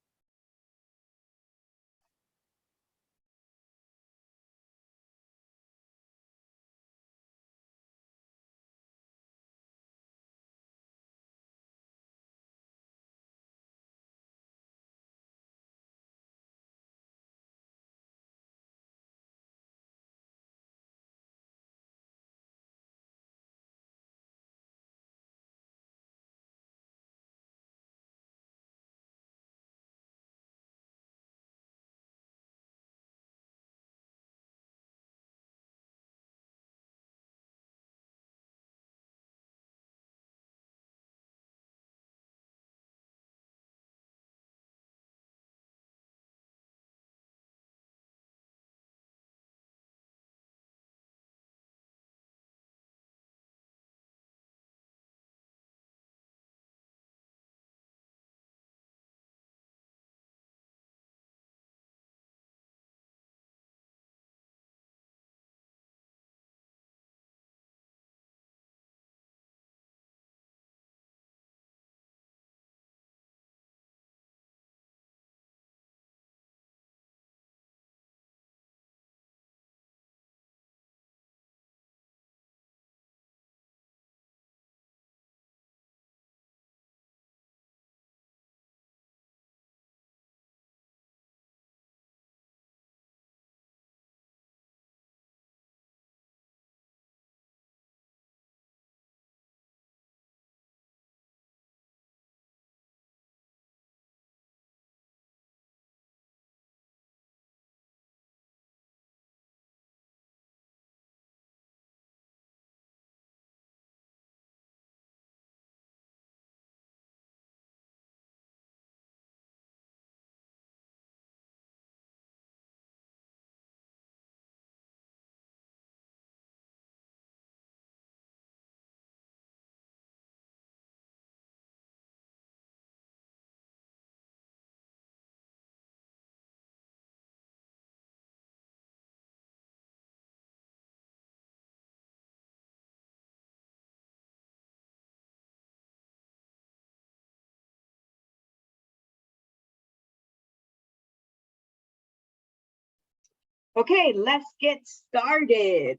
Okay, let's get started.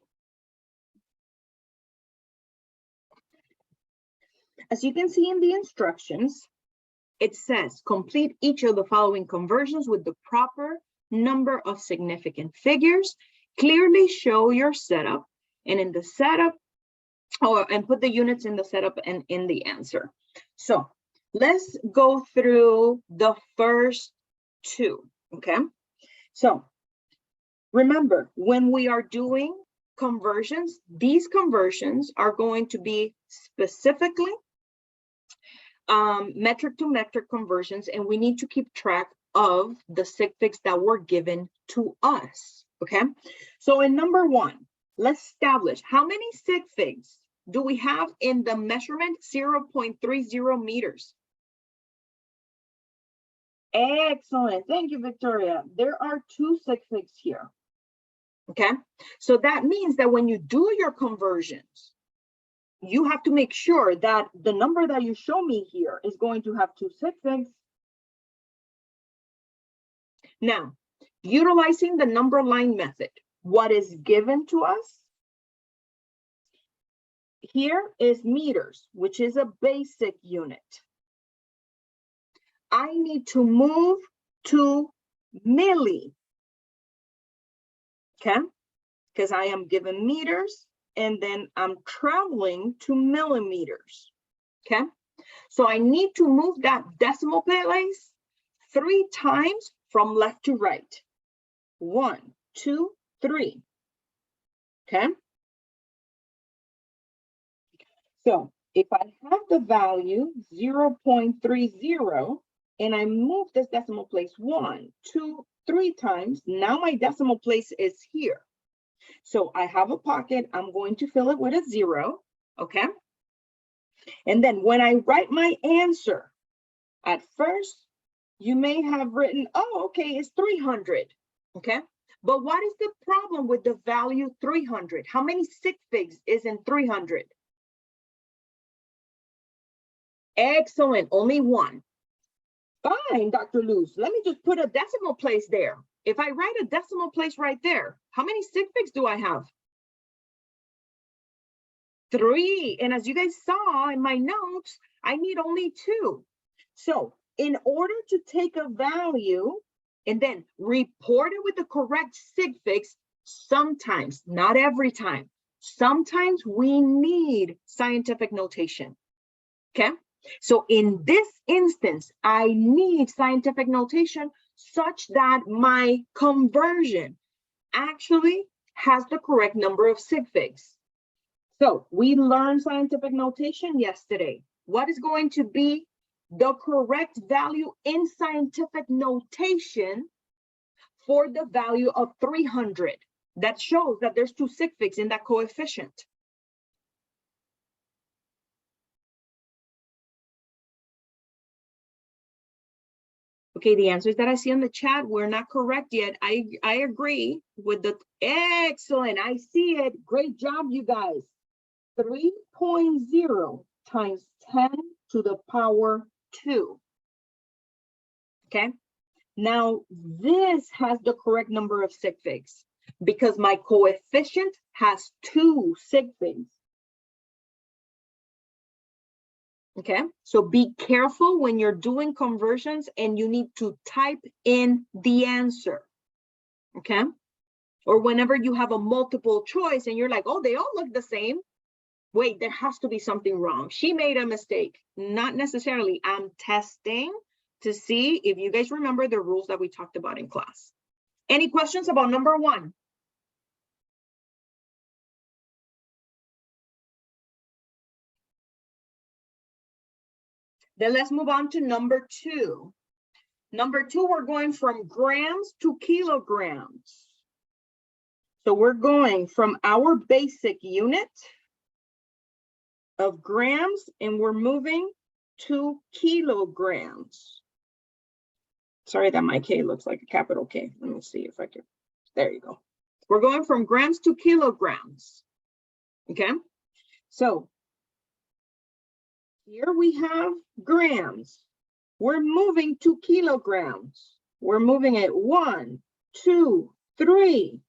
As you can see in the instructions, it says complete each of the following conversions with the proper number of significant figures. Clearly show your setup, and in the setup, and put the units in the setup and in the answer. So let's go through the first two, okay? So remember, when we are doing conversions, these conversions are going to be specifically metric to metric conversions, and we need to keep track of the sig figs that were given to us, okay? So in number one, let's establish how many sig figs do we have in the measurement 0.30 meters? Excellent, thank you, Victoria. There are 2 sig figs here, okay? So that means that when you do your conversions, you have to make sure that the number that you show me here is going to have 2 sig figs. Now, utilizing the number line method, what is given to us here is meters, which is a basic unit. I need to move to milli, okay? Because I am given meters, and then I'm traveling to millimeters, okay? So I need to move that decimal place 3 times from left to right. 1, 2, 3, okay? So if I have the value 0.30, and I move this decimal place 1, 2, 3 times, now my decimal place is here. So I have a pocket, I'm going to fill it with a 0, okay? And then when I write my answer, at first, you may have written, oh, okay, it's 300, okay? But what is the problem with the value 300? How many sig figs is in 300? Excellent, only 1. Fine, Dr. Luz, let me just put a decimal place there. If I write a decimal place right there, how many sig figs do I have? 3, and as you guys saw in my notes, I need only 2. So in order to take a value and then report it with the correct sig figs, sometimes, not every time, sometimes we need scientific notation, okay? So in this instance, I need scientific notation such that my conversion actually has the correct number of sig figs. So we learned scientific notation yesterday. What is going to be the correct value in scientific notation for the value of 300? That shows that there's 2 sig figs in that coefficient. Okay, the answers that I see on the chat were not correct yet. I agree with the, excellent, I see it. Great job, you guys. 3.0 times 10 to the power 2. Okay, now this has the correct number of sig figs because my coefficient has 2 sig figs. Okay, so be careful when you're doing conversions and you need to type in the answer, okay? Or whenever you have a multiple choice and you're like, oh, they all look the same. Wait, there has to be something wrong. She made a mistake. Not necessarily. I'm testing to see if you guys remember the rules that we talked about in class. Any questions about number 1? Then let's move on to number 2. Number 2, we're going from grams to kilograms. So we're going from our basic unit of grams and we're moving to kilograms. Sorry that my K looks like a capital K. Let me see if I can, there you go. We're going from grams to kilograms, okay? So here we have grams. We're moving to kilograms. We're moving it 1, 2, 3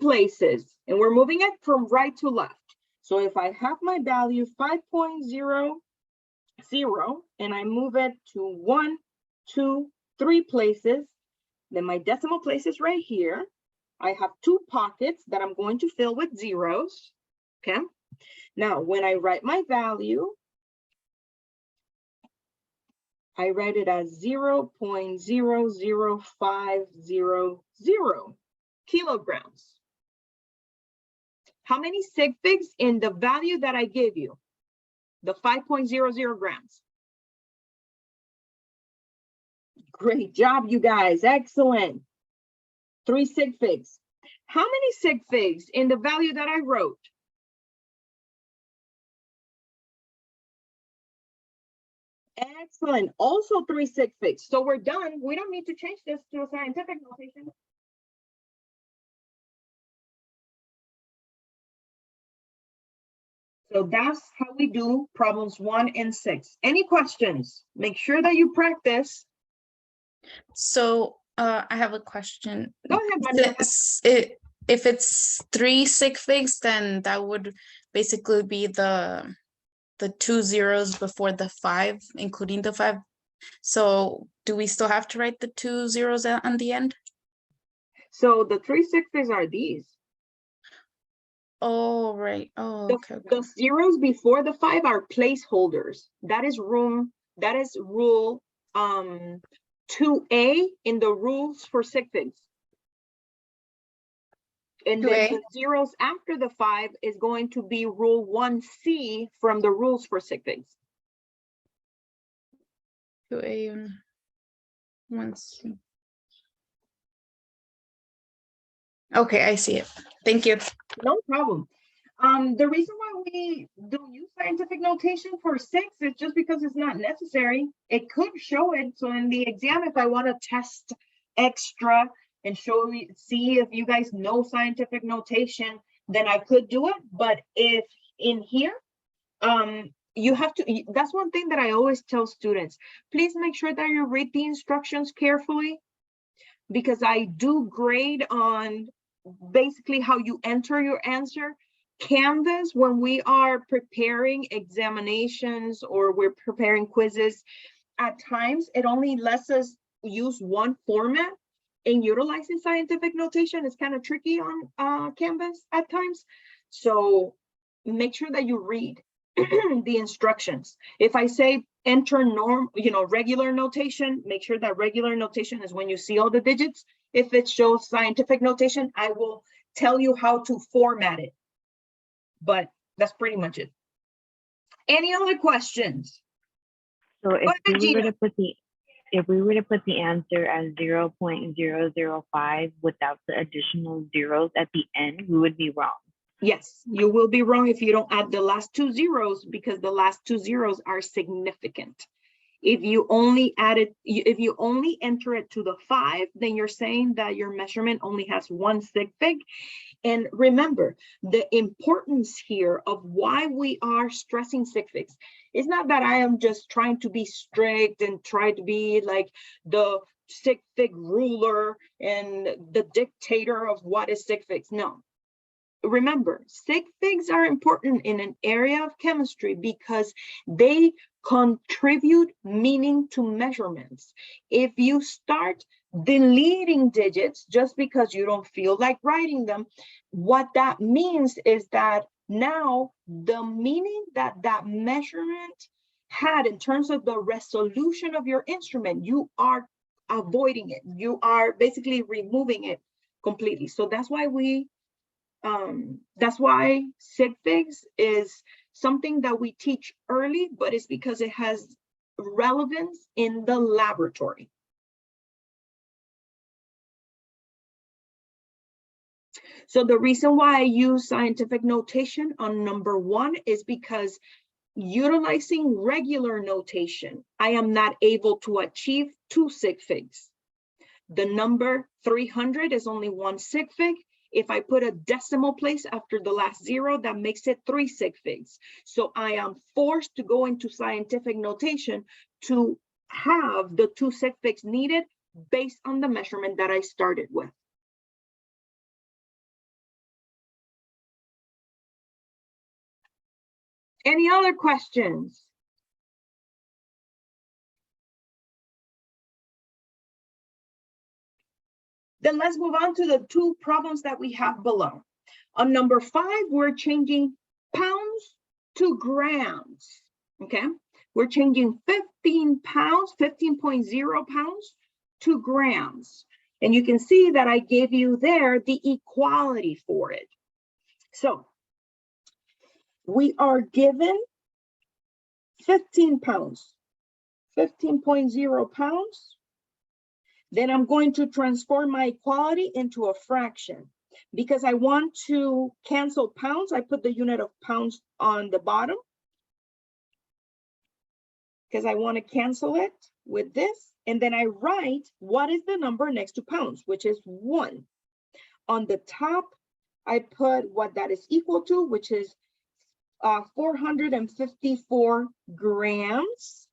places, and we're moving it from right to left. So if I have my value 5.00 and I move it to 1, 2, 3 places, then my decimal place is right here. I have 2 pockets that I'm going to fill with zeros, okay? Now, when I write my value, I write it as 0.00500 kilograms. How many sig figs in the value that I gave you? The 5.00 grams. Great job, you guys. Excellent. 3 sig figs. How many sig figs in the value that I wrote? Excellent. Also 3 sig figs. So we're done. We don't need to change this to a scientific notation. So that's how we do problems 1 and 6. Any questions? Make sure that you practice. So I have a question. Go ahead, Maria. If it's 3 sig figs, then that would basically be the 2 zeros before the 5, including the 5. So do we still have to write the 2 zeros on the end? So the 3 sig figs are these. Oh, right. Oh, okay. The zeros before the 5 are placeholders. That is rule 2A in the rules for sig figs. And then the zeros after the 5 is going to be rule 1C from the rules for sig figs. 2A and 1C. Okay, I see it. Thank you. No problem. The reason why we don't use scientific notation for 6 is just because it's not necessary. It could show it. So in the exam, if I want to test extra and see if you guys know scientific notation, then I could do it. But if in here, you have to, that's one thing that I always tell students, please make sure that you read the instructions carefully, because I do grade on basically how you enter your answer. Canvas, when we are preparing examinations or we're preparing quizzes, at times it only lets us use one format, and utilizing scientific notation is kind of tricky on Canvas at times. So make sure that you read the instructions. If I say enter regular notation, make sure that regular notation is when you see all the digits. If it shows scientific notation, I will tell you how to format it. But that's pretty much it. Any other questions? So if we were to put the answer as 0.005 without the additional zeros at the end, we would be wrong. Yes, you will be wrong if you don't add the last 2 zeros, because the last 2 zeros are significant. If you only enter it to the 5, then you're saying that your measurement only has 1 sig fig. And remember, the importance here of why we are stressing sig figs is not that I am just trying to be strict and try to be like the sig fig ruler and the dictator of what is sig figs. No. Remember, sig figs are important in an area of chemistry because they contribute meaning to measurements. If you start deleting digits just because you don't feel like writing them, what that means is that now the meaning that that measurement had in terms of the resolution of your instrument, you are avoiding it. You are basically removing it completely. So that's why sig figs is something that we teach early, but it's because it has relevance in the laboratory. So the reason why I use scientific notation on number 1 is because utilizing regular notation, I am not able to achieve 2 sig figs. The number 300 is only 1 sig fig. If I put a decimal place after the last 0, that makes it 3 sig figs. So I am forced to go into scientific notation to have the 2 sig figs needed based on the measurement that I started with. Any other questions? Then let's move on to the two problems that we have below. On number 5, we're changing pounds to grams, okay? We're changing 15 pounds, 15.0 pounds to grams. And you can see that I gave you there the equality for it. So we are given 15 pounds, 15.0 pounds. Then I'm going to transform my equality into a fraction. Because I want to cancel pounds, I put the unit of pounds on the bottom. Because I want to cancel it with this. And then I write what is the number next to pounds, which is 1. On the top, I put what that is equal to, which is 454 grams.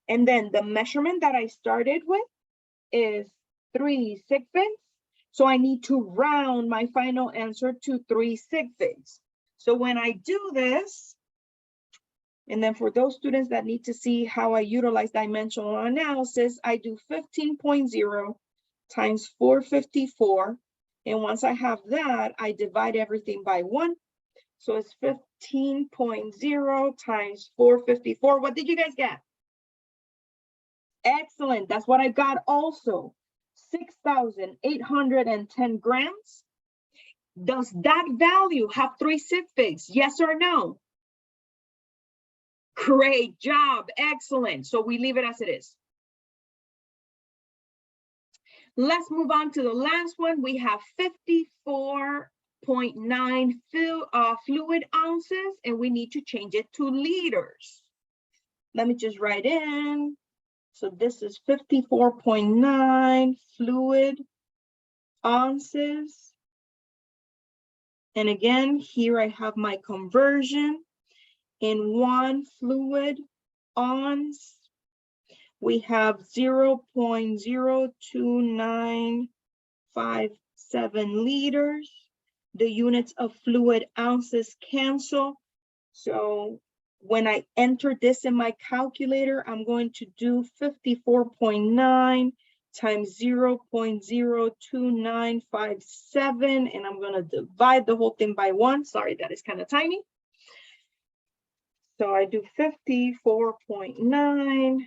And then the measurement that I started with is 3 sig figs. So I need to round my final answer to 3 sig figs. So when I do this, and then for those students that need to see how I utilize dimensional analysis, I do 15.0 times 454. And once I have that, I divide everything by 1. So it's 15.0 times 454. What did you guys get? Excellent. That's what I got also. 6,810 grams. Does that value have 3 sig figs? Yes or no? Great job. Excellent. So we leave it as it is. Let's move on to the last one. We have 54.9 fluid ounces, and we need to change it to liters. Let me just write in. So this is 54.9 fluid ounces. And again, here I have my conversion. In 1 fluid ounce, we have 0.02957 liters. The units of fluid ounces cancel. So when I enter this in my calculator, I'm going to do 54.9 times 0.02957, and I'm going to divide the whole thing by 1. Sorry, that is kind of tiny. So I do 54.9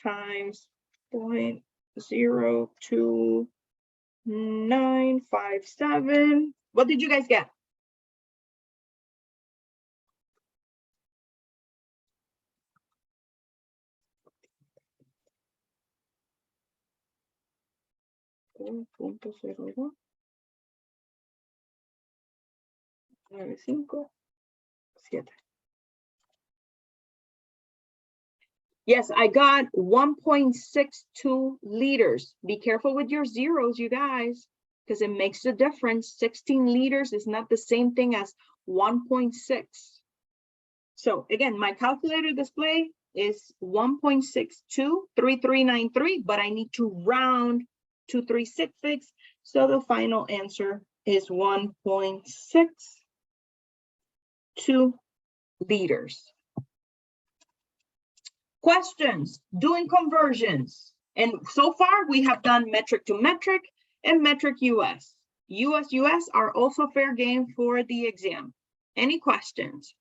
times 0.02957. What did you guys get? Yes, I got 1.62 liters. Be careful with your zeros, you guys, because it makes a difference. 16 liters is not the same thing as 1.6. So again, my calculator display is 1.623393, but I need to round to 3 sig figs. So the final answer is 1.62 liters. Questions, doing conversions. And so far we have done metric to metric and metric US. US are also fair game for the exam. Any questions?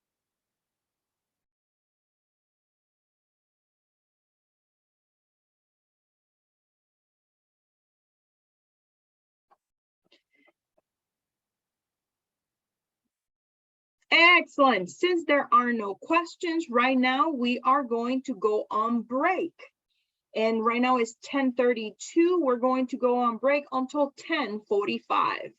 Excellent. Since there are no questions right now, we are going to go on break. And right now it's 10:32. We're going to go on break until 10:45.